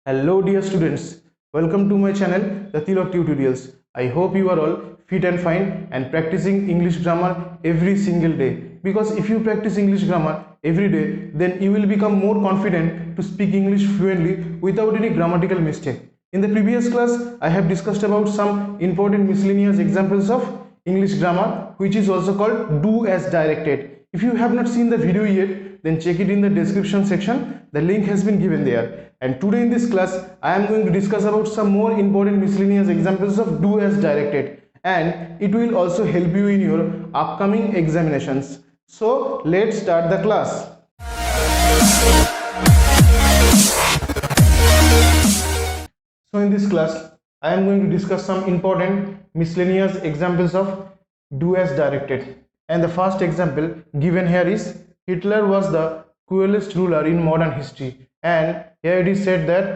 Hello dear students, welcome to my channel the Tilak Tutorials. I hope you are all fit and fine and practicing English grammar every single day. Because if you practice English grammar every day, then you will become more confident to speak English fluently without any grammatical mistake. In the previous class, I have discussed about some important miscellaneous examples of English grammar, which is also called do as directed. If you have not seen the video yet, then check it in the description section. The link has been given there. And today in this class, I am going to discuss about some more important miscellaneous examples of do as directed, and it will also help you in your upcoming examinations. So let's start the class. So in this class, I am going to discuss some important miscellaneous examples of do as directed. And the first example given here is Hitler was the cruelest ruler in modern history. And here it is said that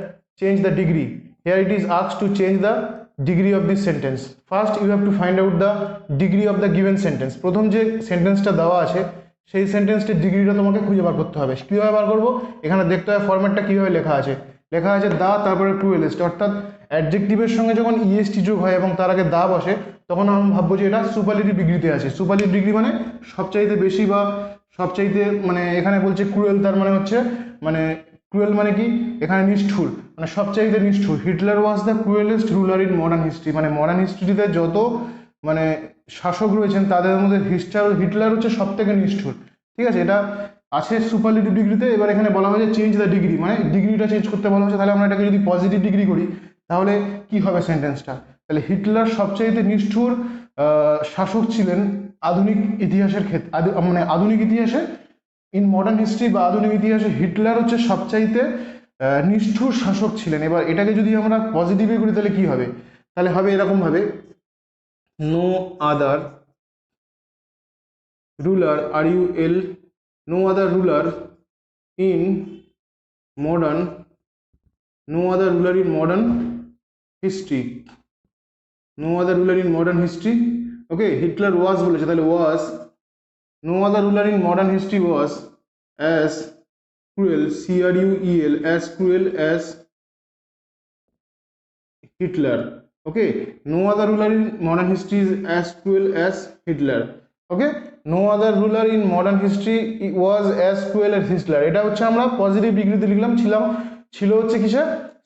change the degree. Here it is asked to change the degree of this sentence. First you have to find out the degree of the given sentence. প্রথম যে সেন্টেন্সটা দেওয়া আছে সেই সেন্টেন্সটির ডিগ্রিটা তোমাকে খুঁজে বার করতে হবে। কিভাবে বার করব? এখানে দেখতে হবে ফরম্যাটটা কিভাবে লেখা আছে। লেখা আছে দা তারপরে ক্রুয়েলেস্ট, অর্থাৎ অ্যাডজেক্টিভের সঙ্গে যখন ইএসটি যোগ হয় এবং তার আগে দা বসে তখন আমরা ভাববো যে এটা সুপারলেটিভ ডিগ্রিতে আছে। সুপারলেটিভ ডিগ্রি মানে সবচাইতে বেশি বা সবচাইতে, মানে এখানে বলছে ক্রুয়েল, তার মানে হচ্ছে মানে ক্রুয়েল মানে কি এখানে নিষ্ঠুর, মানে সবচাইতে নিষ্ঠুর। Hitler was the cruelest ruler in modern history, মানে মডার্ন হিস্ট্রিতে যত মানে শাসক রয়েছেন তাদের মধ্যে হিটলার হচ্ছে সব থেকে নিষ্ঠুর। ঠিক আছে, এটা আছে সুপারলেটিভ ডিগ্রিতে। এবার এখানে বলা হয়েছে চেঞ্জ দ্য ডিগ্রি, মানে ডিগ্রিটা চেঞ্জ করতে বলা হয়েছে। তাহলে আমরা এটাকে যদি পজিটিভ ডিগ্রি করি তাহলে কি হবে সেন্টেন্সটা? তাহলে হিটলার সবচাইতে নিষ্ঠুর শাসক ছিলেন আধুনিক ইতিহাসের ক্ষেত্রে, মানে আধুনিক ইতিহাসে ইন মডার্ন হিস্ট্রি বা আধুনিক ইতিহাসে হিটলার হচ্ছে সবচাইতে নিষ্ঠুর শাসক ছিলেন। এবার এটাকে যদি আমরা পজিটিভে করি তাহলে কি হবে? তাহলে হবে এরকম ভাবে, no other ruler no other ruler in modern history, okay, Hitler was বলেছে, তাহলে was no other ruler in modern history was as cruel, cruel, as cruel as Hitler. Okay, no other ruler in modern history is as cruel as Hitler. Okay, no other ruler in modern history was as cruel as Hitler. এটা হচ্ছে আমরা positive ডিগ্রিতে লিখলাম, ছিল হচ্ছে কিসে?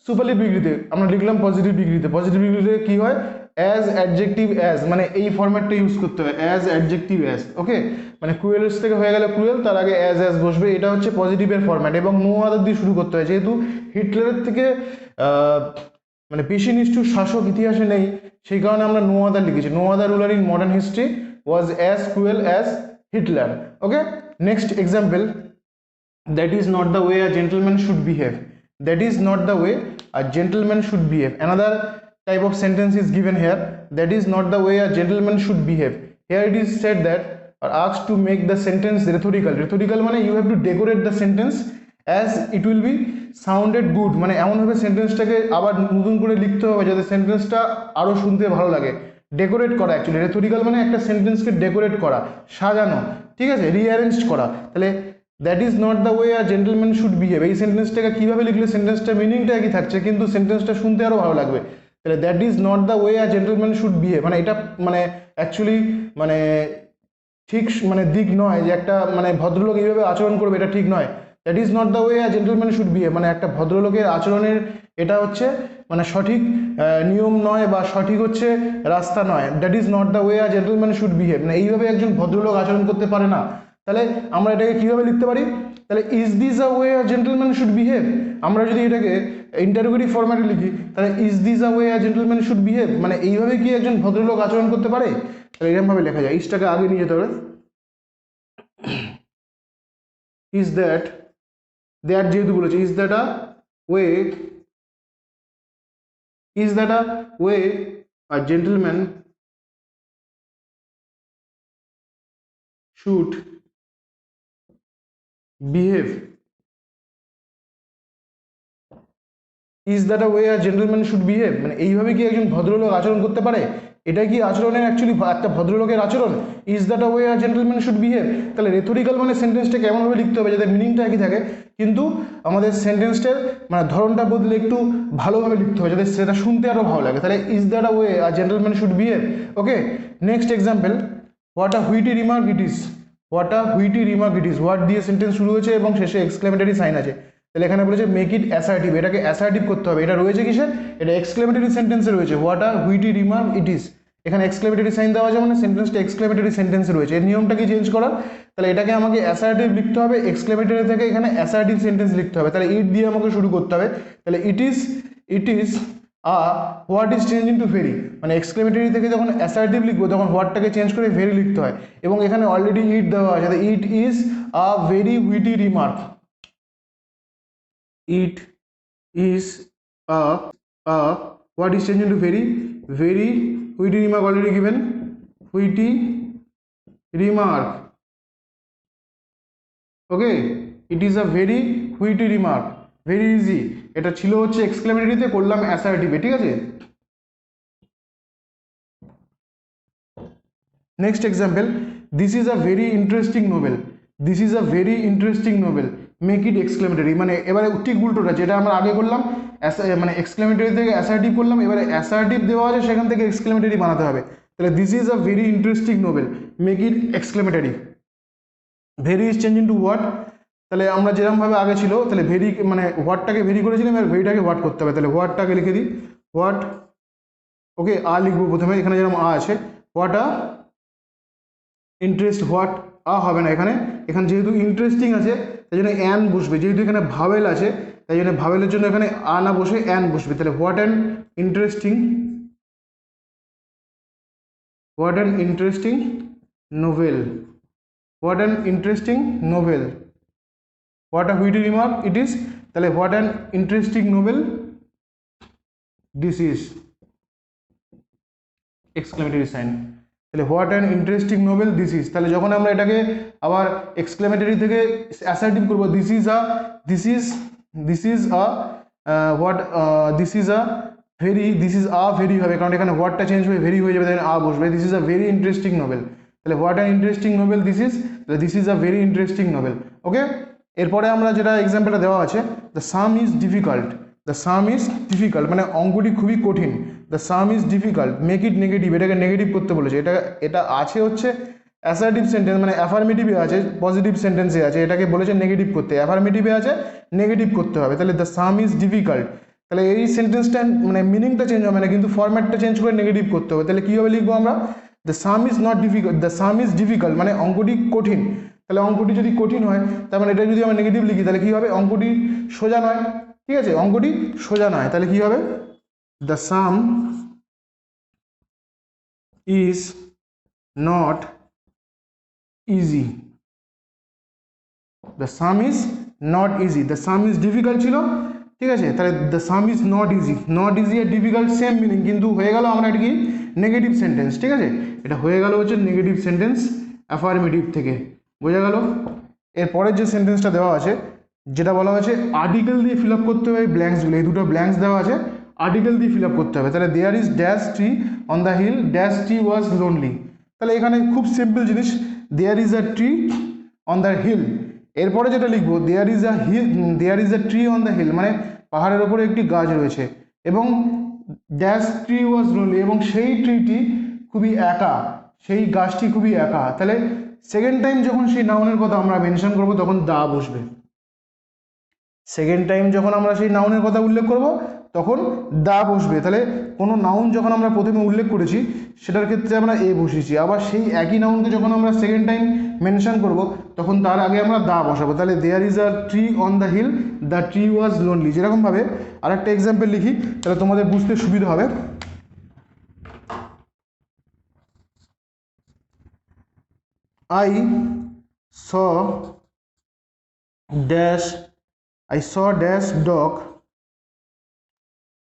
Superlative ডিগ্রিতে আমরা লিখলাম পজিটিভ ডিগ্রিতে। পজিটিভ ডিগ্রিতে কি হয়? অ্যাজ অ্যাডজেক্টিভ অ্যাজ, মানে এই ফরম্যাটটা ইউজ করতে হয়, অ্যাজ অ্যাডজেক্টিভ অ্যাজ। ওকে, মানে ক্রুয়েলেস্ট থেকে হয়ে গেলে ক্রুয়েল, তার আগে অ্যাজ বসবে। এটা হচ্ছে পজিটিভের ফরম্যাট এবং নো আদার দিয়ে শুরু করতে হয়। যেহেতু হিটলারের থেকে মানে বেশি নিষ্ঠুর শাসক ইতিহাসে নেই, সেই কারণে আমরা নো আদার লিখেছি। No other ruler in modern history was as cruel as Hitler. Okay, next example, that is not the way a gentleman should behave. That is not the way a gentleman should behave. Another type of sentence is given here, that is not the way a gentleman should behave. Here it is said that or asked to make the sentence rhetorical মানে you have to decorate the sentence as it will be sounded good, মানে এমন ভাবে সেন্টেন্সটাকে আবার নতুন করে লিখতে হবে যাতে সেন্টেন্সটা আরো শুনতে ভালো লাগে। ডেকোরেট করা, অ্যাকচুয়ালি রেথরিক্যাল মানে একটা সেন্টেন্সকে ডেকোরেট করা, সাজানো, ঠিক আছে, রিঅ্যারেঞ্জ করা। তাহলে that is not the way a gentleman should behave, এই সেন্টেন্সটাকে কীভাবে লিখলে সেন্টেন্সটা মিনিংটা একই থাকছে কিন্তু সেন্টেন্সটা শুনতে আরও ভালো লাগবে। তাহলে that is not the way a gentleman should behave, মানে এটা মানে অ্যাকচুয়ালি মানে ঠিক মানে দিক নয় যে একটা মানে ভদ্রলোক এইভাবে আচরণ করবে, এটা ঠিক নয়। That is not the way a gentleman should behave, মানে একটা ভদ্রলোকের আচরণের এটা হচ্ছে মানে সঠিক নিয়ম নয় বা সঠিক হচ্ছে রাস্তা নয়। That is not the way a gentleman should behave, মানে এইভাবে একজন ভদ্রলোক আচরণ করতে পারে না। তাহলে আমরা এটাকে কীভাবে লিখতে পারি? তাহলে is this a way a gentleman should behave, আমরা যদি এটাকে ইন্টারোগেটিভ ফরম্যাটে লিখি তাহলে is this a way a gentleman should behave, মানে এইভাবে কি একজন ভদ্রলোক আচরণ করতে পারে? তাহলে এরকমভাবে লেখা যায়, ইজটাকে আগে নিয়ে যেতে হবে। ইজ দ্যাট যেহেতু বলেছে, is that a way a gentleman should behave? Is that a way a gentleman should behave, মানে এইভাবে কি একজন ভদ্রলোক আচরণ করতে পারে? এটা কি আচরণের অ্যাকচুয়ালি একটা ভদ্রলোকের আচরণ? Is that a way a gentleman should behave? তাহলে রেথরিক্যাল মানে সেন্টেন্সটা কেমনভাবে লিখতে হবে যাতে মিনিংটা একই থাকে, কিন্তু আমাদের সেন্টেন্সটার মানে ধরনটা বদলে একটু ভালোভাবে লিখতে হবে যাতে সেটা শুনতে আরও ভালো লাগে। তাহলে is that a way a gentleman should behave. Okay, next example, what a witty remark it is. What a witty remark it is, what দিয়ে সেন্টেন্স শুরু হয়েছে এবং শেষে এক্সক্লেমেটরি সাইন আছে। তাহলে এখানে বলেছে মেক ইট অ্যাসার্টিভ, এটাকে অ্যাসার্টিভ করতে হবে। এটা রয়েছে কিসের? এটা এক্সক্লেমেটরি সেন্টেন্সে রয়েছে, what a witty remark it is. এখানে এক্সক্লেমেটরি সাইন দেওয়া আছে মানে সেন্টেন্সটা এক্সক্লেমেটরি সেন্টেন্সে রয়েছে। এর নিয়মটা কি চেঞ্জ করার? তাহলে এটাকে আমাকে অ্যাসার্টিভ লিখতে হবে, এক্সক্লেমেটরি থেকে এখানে অ্যাসার্টিভ সেন্টেন্স লিখতে হবে। তাহলে ইট দিয়ে আমাকে শুরু করতে হবে। তাহলে it is what is changing to very, মানে এক্সক্লেমেটরি থেকে যখন অ্যাসার্টিভ লিখবো তখন হোয়াটটাকে চেঞ্জ করে ভেরি লিখতে হয়, এবং এখানে অলরেডি ইট দেওয়া আছে। It is a very witty remark. It is a what is changing to very witty remark already given, witty remark. Okay, it is a very witty remark, very easy. এটা ছিল হচ্ছে এক্সক্লেমেটরিতে, করলাম অ্যাসার্টিভে, ঠিক আছে। Next example, this is a very interesting novel. This is a very interesting novel, make it exclamatory. মানে এবারে ঠিক উল্টোটা, যেটা আমরা আগে করলাম মানে এক্সক্লেমেটরি থেকে অ্যাসার্টিভ করলাম, এবারে অ্যাসার্টিভ দেওয়া আছে সেখান থেকে এক্সক্লেমেটরি বানাতে হবে। তাহলে this is a very interesting novel, make it exclamatory. Very is changing to what, তাহলে আমরা যেরকমভাবে আগে ছিল, তাহলে ভেরি মানে হোয়াটটাকে ভেরি করেছিলাম, আর ভেরিটাকে হোয়াট করতে হবে। তাহলে হোয়াটটাকে লিখে দিই, হোয়াট, ওকে, আ লিখবো প্রথমে, এখানে যেরকম আ আছে, what a interest, what a হবে না এখানে, এখানে যেহেতু ইন্টারেস্টিং আছে তাই জন্য অ্যান বসবে, যেহেতু এখানে ভাওয়েল আছে তাই জন্য ভাওয়েলের জন্য এখানে আ না বসে অ্যান বসবে। তাহলে what an interesting, what an interesting novel, what an interesting novel, what a witty remark it is. তাহলে what an interesting novel this is, exclamatory sign. তাহলে what an interesting novel this is. তাহলে যখন আমরা এটাকে আবার এক্সক্লেমেটরি থেকে assertive করবো, this is a what, this is a very হবে, কারণ এখানে হোয়াটটা চেঞ্জ হয়ে ভেরি হয়ে যাবে, তাহলে আ বসবে। This is a very interesting novel, তাহলে what an interesting novel this is, তাহলে this is a very interesting novel. Okay, এরপরে আমরা যেটা এক্সাম্পলটা দেওয়া আছে, the sum is difficult. The sum is difficult মানে অঙ্কটি খুবই কঠিন। The sum is difficult, make it negative, এটাকে নেগেটিভ করতে বলেছে। এটা আছে হচ্ছে অ্যাসার্টিভ সেন্টেন্স, মানে অ্যাফার্মেটিভে আছে, পজিটিভ সেন্টেন্সে আছে, এটাকে বলেছে নেগেটিভ করতে, অ্যাফার্মেটিভে আছে, নেগেটিভ করতে হবে। তাহলে দ্য সাম ইজ ডিফিকাল্ট, তাহলে এই সেন্টেন্সটা মানে মিনিংটা চেঞ্জ হবে না, কিন্তু ফরম্যাটটা চেঞ্জ করে নেগেটিভ করতে হবে। তাহলে কীভাবে লিখবো আমরা? The sum is not difficult, the sum is difficult মানে অঙ্কটি কঠিন। তাহলে অঙ্কটি যদি কঠিন হয়, তার মানে এটা যদি আমরা নেগেটিভ লিখি তাহলে কী হবে? অঙ্কটি সোজা নয়, ঠিক আছে, অঙ্কটি সোজা নয়। তাহলে কী হবে? The sum is not easy, the sum is not easy, the sum is difficult ছিল, ঠিক আছে। তাহলে the sum is not easy, not easy আর ডিফিকাল্ট সেম মিনিং, কিন্তু হয়ে গেল আমরা এটা কি নেগেটিভ সেন্টেন্স, ঠিক আছে, এটা হয়ে গেল হচ্ছে নেগেটিভ সেন্টেন্স অ্যাফার্মেটিভ থেকে, বোঝা গেল। এরপরের যে সেন্টেন্সটা দেওয়া আছে, যেটা বলা হয়েছে আর্টিকেল দিয়ে ফিল আপ করতে হবে ব্ল্যাঙ্কসগুলো, এই দুটো ব্ল্যাঙ্কস দেওয়া আছে, আর্টিকেল দিয়ে ফিল আপ করতে হবে। তাহলে there is dash tree on the hill, dash tree was lonely. তাহলে এখানে খুব সিম্পল জিনিস, there is a tree on the hill. এরপরে যেটা লিখবো, there is a tree on the hill মানে পাহাড়ের ওপরে একটি গাছ রয়েছে, এবং ড্যাশ ট্রি ওয়াজ লোনলি এবং সেই ট্রিটি খুবই একা, সেই গাছটি খুবই একা। তাহলে সেকেন্ড টাইম যখন সেই নাউনের কথা আমরা মেনশন করবো তখন দা বসবে, সেকেন্ড টাইম যখন আমরা সেই নাউনের কথা উল্লেখ করব তখন দা বসবে। তাহলে কোনো নাউন যখন আমরা প্রথমে উল্লেখ করেছি সেটার ক্ষেত্রে আমরা এ বসিয়েছি, আবার সেই একই নাউনকে যখন আমরা সেকেন্ড টাইম মেনশন করব তখন তার আগে আমরা দা বসাবো। তাহলে there is a tree on the hill, the tree was lonely. যেরকমভাবে আরেকটা এক্সাম্পল লিখি তাহলে তোমাদের বুঝতে সুবিধা হবে। I saw dash dog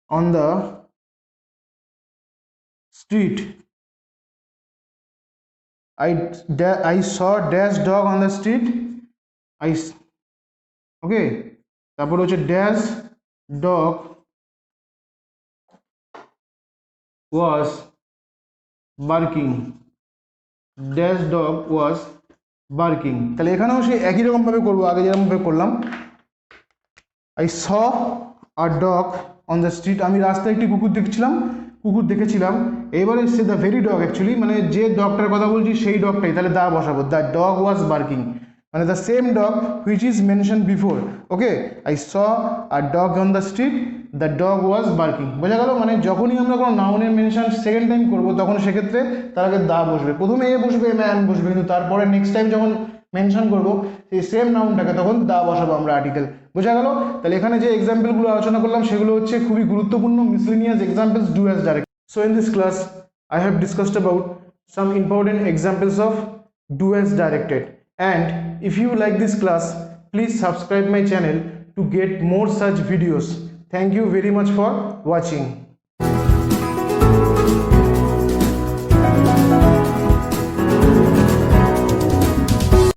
on the street. I saw dash dog on the street. Okay, তারপর হচ্ছে dash dog was barking, dash dog was barking। তাহলে এখানেও সেই একই রকম ভাবে করবো, আগে যেরকম ভাবে করলাম। I saw a dog on the street, আমি রাস্তায় একটি কুকুর দেখেছিলাম। এবারে সে দ্য ভেরি ডগ, অ্যাকচুয়ালি মানে যে ডগটার কথা বলছি সেই ডগটাই, তাহলে দা বসাবো, দ্য ডগ ওয়াজ বার্কিং, মানে the same dog which is mention before. Okay, I saw a dog on the street, the dog was barking. বোঝা গেল? মানে যখনই আমরা কোনো নাউনের মেনশন সেকেন্ড টাইম করবো তখন সেক্ষেত্রে তার আগে দা বসবে, প্রথমে এ বসবে, ম্যান বসবে, কিন্তু তারপরে নেক্সট টাইম যখন মেনশন করবো সেই সেম নাউনটাকে তখন দা বসাবো আমরা আর্টিকেল। বোঝা গেল? তাহলে এখানে যে এক্সাম্পলগুলো আলোচনা করলাম সেগুলো হচ্ছে খুবই গুরুত্বপূর্ণ miscellaneous examples do as direct. So in this class, I have discussed about some important examples of do as directed. And if you like this class, please subscribe my channel to get more such videos. Thank you very much for watching.